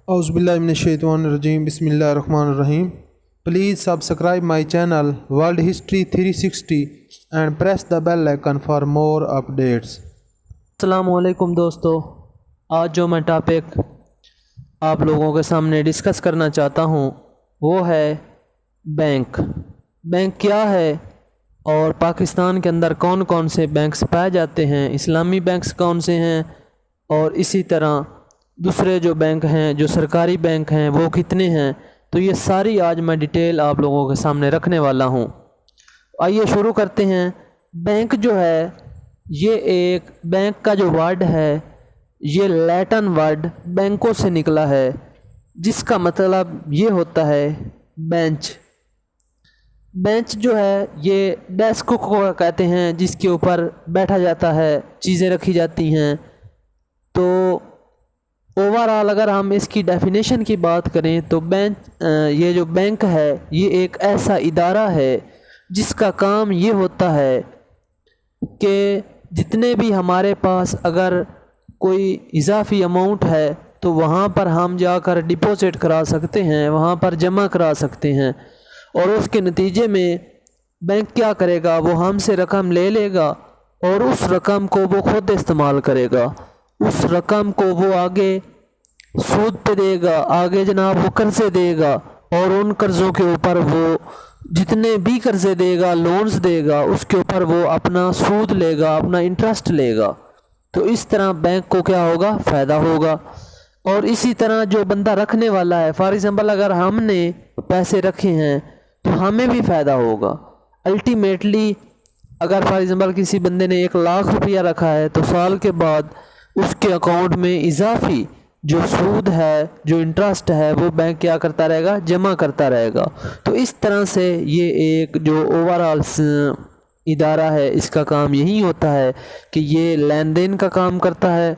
اعوذ باللہ من الشیطان الرجیم بسم اللہ الرحمن الرحیم. Please subscribe my channel World History 360 and press the bell icon for more updates. السلام علیکم دوستو. آج جو میں ٹاپک آپ لوگوں کے سامنے ڈسکس کرنا چاہتا ہوں وہ ہے بینک. بینک کیا ہے اور پاکستان کے اندر کون کون سے بینکس پائے جاتے ہیں، اسلامی بینکس کون سے ہیں، اور اسی طرح دوسرے جو بینک ہیں جو سرکاری بینک ہیں وہ کتنے ہیں. تو یہ ساری آج میں ڈیٹیل آپ لوگوں کے سامنے رکھنے والا ہوں. آئیے شروع کرتے ہیں. بینک جو ہے یہ ایک بینک کا جو ورڈ ہے یہ لیٹن ورڈ بینکوں سے نکلا ہے، جس کا مطلب یہ ہوتا ہے بینچ. بینچ جو ہے یہ ڈیسک کو کہتے ہیں جس کے اوپر بیٹھا جاتا ہے، چیزیں رکھی جاتی ہیں. تو اوورآل اگر ہم اس کی ڈیفینیشن کی بات کریں تو یہ جو بینک ہے یہ ایک ایسا ادارہ ہے جس کا کام یہ ہوتا ہے کہ جتنے بھی ہمارے پاس اگر کوئی اضافی اماؤنٹ ہے تو وہاں پر ہم جا کر ڈپوزٹ کرا سکتے ہیں، وہاں پر جمع کرا سکتے ہیں، اور اس کے نتیجے میں بینک کیا کرے گا، وہ ہم سے رقم لے لے گا اور اس رقم کو وہ خود استعمال کرے گا. اس رقم کو وہ آگے سود پہ دے گا، آگے جناب وہ قرضے دے گا، اور ان قرضوں کے اوپر وہ جتنے بھی قرضے دے گا، لونز دے گا، اس کے اوپر وہ اپنا سود لے گا، اپنا انٹرسٹ لے گا. تو اس طرح بینک کو کیا ہوگا، فائدہ ہوگا. اور اسی طرح جو بندہ رکھنے والا ہے، فار ایگزامپل اگر ہم نے پیسے رکھے ہیں تو ہمیں بھی فائدہ ہوگا. الٹیمیٹلی اگر فار ایگزامپل کسی بندے نے 1,00,000 روپیہ رکھا ہے تو سال کے بعد اس کے اکاؤنٹ میں اضافی جو سود ہے، جو انٹرسٹ ہے، وہ بینک کیا کرتا رہے گا، جمع کرتا رہے گا. تو اس طرح سے یہ ایک جو اوورآل ادارہ ہے اس کا کام یہی ہوتا ہے کہ یہ لین دین کا کام کرتا ہے،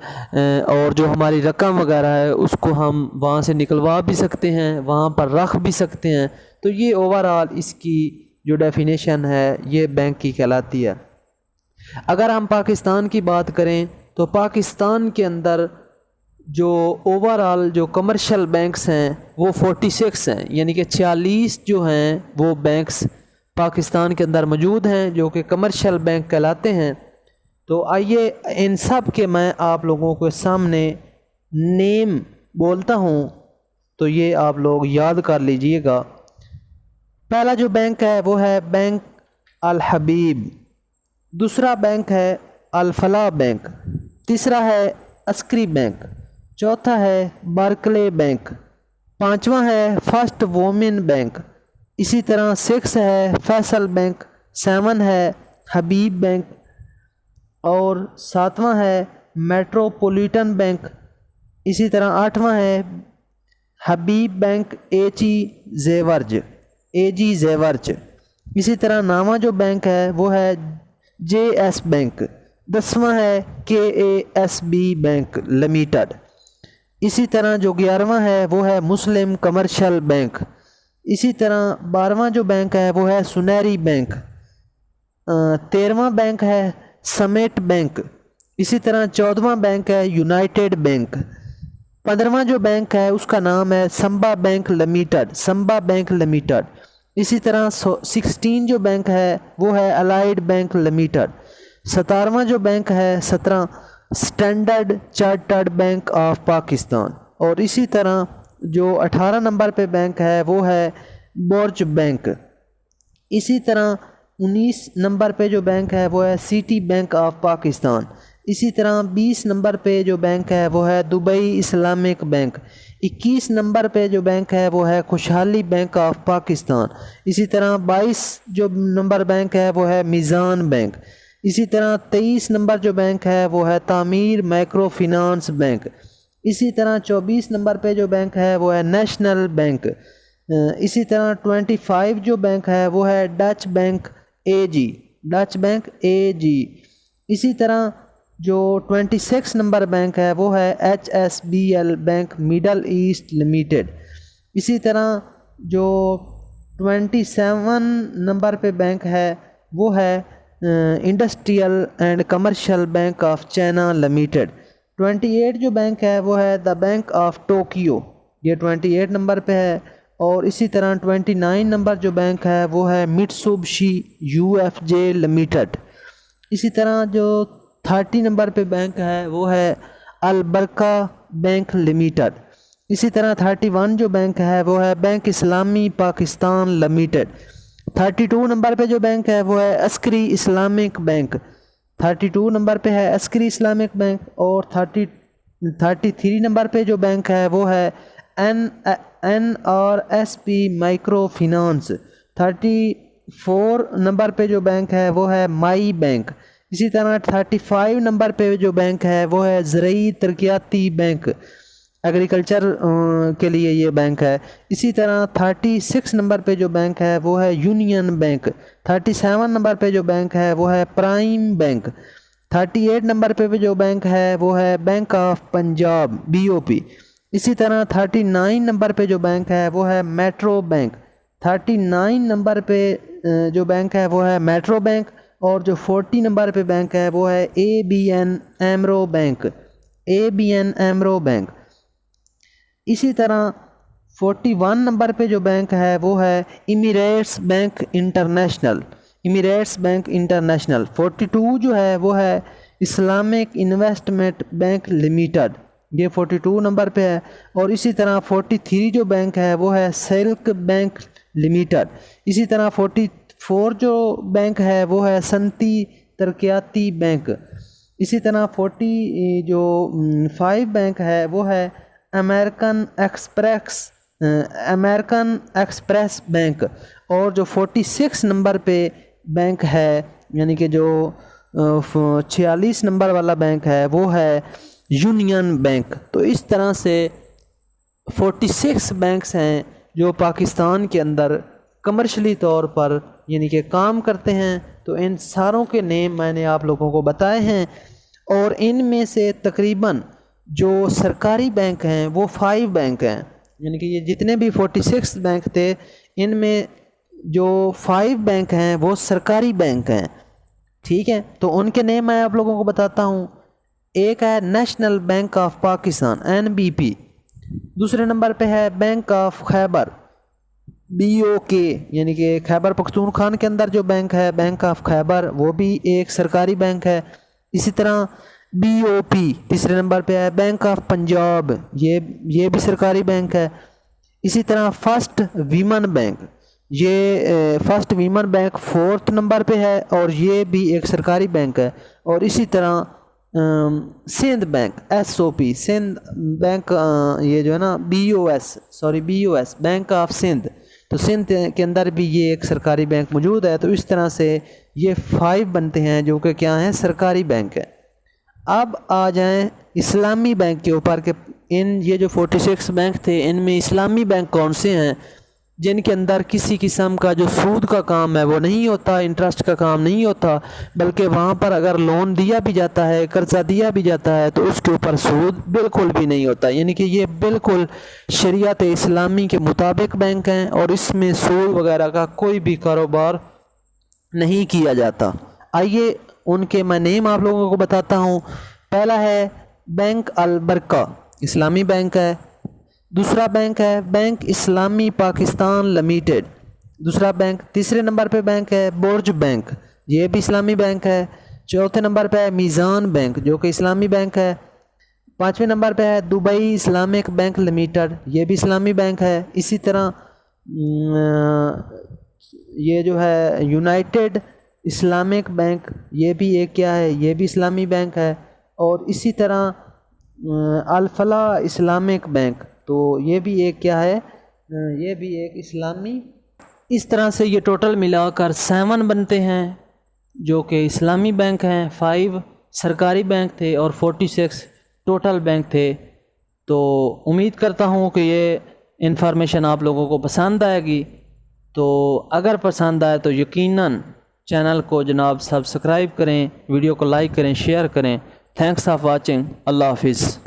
اور جو ہماری رقم وغیرہ ہے اس کو ہم وہاں سے نکلوا بھی سکتے ہیں، وہاں پر رکھ بھی سکتے ہیں. تو یہ اوورآل اس کی جو ڈیفینیشن ہے یہ بینک کی کہلاتی ہے. اگر ہم پاکستان کی بات کریں تو پاکستان کے اندر جو اوورآل جو کمرشل بینکس ہیں وہ 46 ہیں، یعنی کہ 46 جو ہیں وہ بینکس پاکستان کے اندر موجود ہیں جو کہ کمرشل بینک کہلاتے ہیں. تو آئیے ان سب کے میں آپ لوگوں کے سامنے نیم بولتا ہوں تو یہ آپ لوگ یاد کر لیجئے گا. پہلا جو بینک ہے وہ ہے بینک الحبیب، دوسرا بینک ہے الفلاح بینک، تیسرا ہے عسکری بینک، چوتھا ہے بارکلے بینک، پانچواں ہے فرسٹ وومن بینک، اسی طرح 6 ہے فیصل بینک، 7 ہے حبیب بینک، اور 7واں ہے میٹروپولیٹن بینک، اسی طرح 8واں ہے حبیب بینک اے جی زیورج. اسی طرح 9واں جو بینک ہے وہ ہے جے ایس بینک، 10واں ہے KASB بینک لمیٹڈ. اسی طرح جو 11واں ہے وہ ہے مسلم کمرشل بینک. اسی طرح 12واں جو بینک ہے وہ ہے سنہری بینک. 13واں بینک ہے سمیٹ بینک. اسی طرح 14واں بینک ہے یونائٹڈ بینک. 15واں جو بینک ہے اس کا نام ہے سمبا بینک لمیٹڈ. اسی طرح 16 جو بینک ہے وہ ہے الائیڈ بینک لمیٹڈ. 17واں جو بینک ہے 17 standard chartered bank of Pakistan. اور اسی طرح جو 18 نمبر پہ بینک ہے وہ ہے بورج بینک. اسی طرح 19 نمبر پہ جو بینک ہے وہ ہے سٹی بینک آف پاکستان. اسی طرح 20 نمبر پہ جو بینک ہے وہ ہے دبئی اسلامک بینک. 21 نمبر پہ جو بینک ہے وہ ہے خوشحالی بینک آف پاکستان. اسی طرح 22 جو نمبر بینک ہے وہ ہے میزان بینک. اسی طرح 23 نمبر جو بینک ہے وہ ہے تعمیر مائکرو فنانس بینک. اسی طرح 24 نمبر پہ جو بینک ہے وہ ہے نیشنل بینک. اسی طرح 25 جو بینک ہے وہ ہے ڈچ بینک اے جی. اسی طرح جو 26 نمبر بینک ہے وہ ہے HSBL bank middle east limited. اسی طرح جو 27 نمبر پہ بینک ہے وہ ہے industrial and commercial bank of China limited. 28 جو بینک ہے وہ ہے دا بینک آف ٹوکیو. یہ 28 نمبر پہ ہے، اور اسی طرح 29 نمبر جو بینک ہے وہ ہے مٹسوبشی UFJ لمیٹڈ۔ اسی طرح جو 30 نمبر پہ بینک ہے وہ ہے البرکہ بینک لمیٹڈ۔ اسی طرح 31 جو بینک ہے وہ ہے بینک اسلامی پاکستان لمیٹڈ۔ 32 نمبر پہ جو بینک ہے وہ ہے عسکری اسلامک بینک، 32 نمبر پہ ہے عسکری اسلامک بینک۔ اور 33 نمبر پہ جو بینک ہے وہ ہے NRSP مائکرو فنانس۔ 34 نمبر پہ جو بینک ہے وہ ہے مائی بینک۔ اسی طرح 35 نمبر پہ جو بینک ہے وہ ہے زرعی ترقیاتی بینک، ایگریکلچر کے لیے یہ بینک ہے۔ اسی طرح 36 نمبر پہ جو بینک ہے وہ ہے یونین بینک۔ 37 نمبر پہ جو بینک ہے وہ ہے پرائم بینک۔ 38 نمبر پہ جو بینک ہے وہ ہے بینک آف پنجاب BOP۔ اسی طرح 39 نمبر پہ جو بینک ہے وہ ہے میٹرو بینک۔ 39 نمبر پہ جو بینک ہے وہ ہے میٹرو بینک، اور جو 40 نمبر پہ بینک ہے وہ ہے ABN ایمرو بینک، ABN ایمرو بینک۔ اسی طرح 41 نمبر پہ جو بینک ہے وہ ہے Emirates bank international, Emirates bank international. 42 جو ہے وہ ہے اسلامک انویسٹمنٹ بینک لمیٹڈ، یہ 42 نمبر پہ ہے۔ اور اسی طرح 43 جو بینک ہے وہ ہے سلک بینک لمیٹڈ۔ اسی طرح 44 جو بینک ہے وہ ہے سنتی ترقیاتی بینک۔ اسی طرح 45 بینک ہے وہ ہے امریکن ایکسپریس بینک۔ اور جو 46 نمبر پہ بینک ہے، یعنی کہ جو 46 نمبر والا بینک ہے وہ ہے یونین بینک۔ تو اس طرح سے 46 بینکس ہیں جو پاکستان کے اندر کمرشلی طور پر یعنی کہ کام کرتے ہیں۔ تو ان ساروں کے نیم میں نے آپ لوگوں کو بتائے ہیں، اور ان میں سے تقریباً جو سرکاری بینک ہیں وہ 5 بینک ہیں، یعنی کہ یہ جتنے بھی 46 بینک تھے ان میں جو 5 بینک ہیں وہ سرکاری بینک ہیں، ٹھیک ہے۔ تو ان کے نیم میں آپ لوگوں کو بتاتا ہوں۔ ایک ہے national bank of Pakistan NBP، دوسرے نمبر پہ ہے بینک آف خیبر BOK، یعنی کہ خیبر پختونخوا کے اندر جو بینک ہے بینک آف خیبر، وہ بھی ایک سرکاری بینک ہے۔ اسی طرح BOP تیسرے نمبر پہ ہے بینک آف پنجاب، یہ بھی سرکاری بینک ہے۔ اسی طرح فرسٹ ویمن بینک، یہ فرسٹ ویمن بینک 4 نمبر پہ ہے، اور یہ بھی ایک سرکاری بینک ہے۔ اور اسی طرح Sindh bank SOP، Sindh bank یہ جو ہے نا BOS بینک آف سندھ، تو سندھ کے اندر بھی یہ ایک سرکاری بینک موجود ہے۔ تو اس طرح سے یہ 5 بنتے ہیں جو کہ کیا ہیں، سرکاری بینک ہے۔ اب آ جائیں اسلامی بینک کے اوپر کہ یہ جو 46 بینک تھے ان میں اسلامی بینک کون سے ہیں جن کے اندر کسی قسم کا جو سود کا کام ہے وہ نہیں ہوتا، انٹرسٹ کا کام نہیں ہوتا، بلکہ وہاں پر اگر لون دیا بھی جاتا ہے، قرضہ دیا بھی جاتا ہے، تو اس کے اوپر سود بالکل بھی نہیں ہوتا، یعنی کہ یہ بالکل شریعت اسلامی کے مطابق بینک ہیں، اور اس میں سود وغیرہ کا کوئی بھی کاروبار نہیں کیا جاتا۔ آئیے ان کے میں نیم آپ لوگوں کو بتاتا ہوں۔ پہلا ہے بینک البرکہ، اسلامی بینک ہے۔ دوسرا بینک ہے بینک اسلامی پاکستان لمیٹڈ، دوسرا بینک۔ تیسرے نمبر پہ بینک ہے برج بینک، یہ بھی اسلامی بینک ہے۔ چوتھے نمبر پہ ہے میزان بینک جو کہ اسلامی بینک ہے۔ 5ویں نمبر پہ ہے دبئی اسلامک بینک لمیٹڈ، یہ بھی اسلامی بینک ہے۔ اسی طرح یہ جو ہے یونائٹڈ اسلامک بینک، یہ بھی ایک کیا ہے، یہ بھی اسلامی بینک ہے۔ اور اسی طرح الفلاح اسلامک بینک، تو یہ بھی ایک کیا ہے، یہ بھی ایک اسلامی۔ اس طرح سے یہ ٹوٹل ملا کر 7 بنتے ہیں جو کہ اسلامی بینک ہیں، 5 سرکاری بینک تھے، اور 46 ٹوٹل بینک تھے۔ تو امید کرتا ہوں کہ یہ انفارمیشن آپ لوگوں کو پسند آئے گی۔ تو اگر پسند آئے تو یقیناً چینل کو جناب سبسکرائب کریں، ویڈیو کو لائک کریں، شیئر کریں۔ تھینکس آف واچنگ، اللہ حافظ۔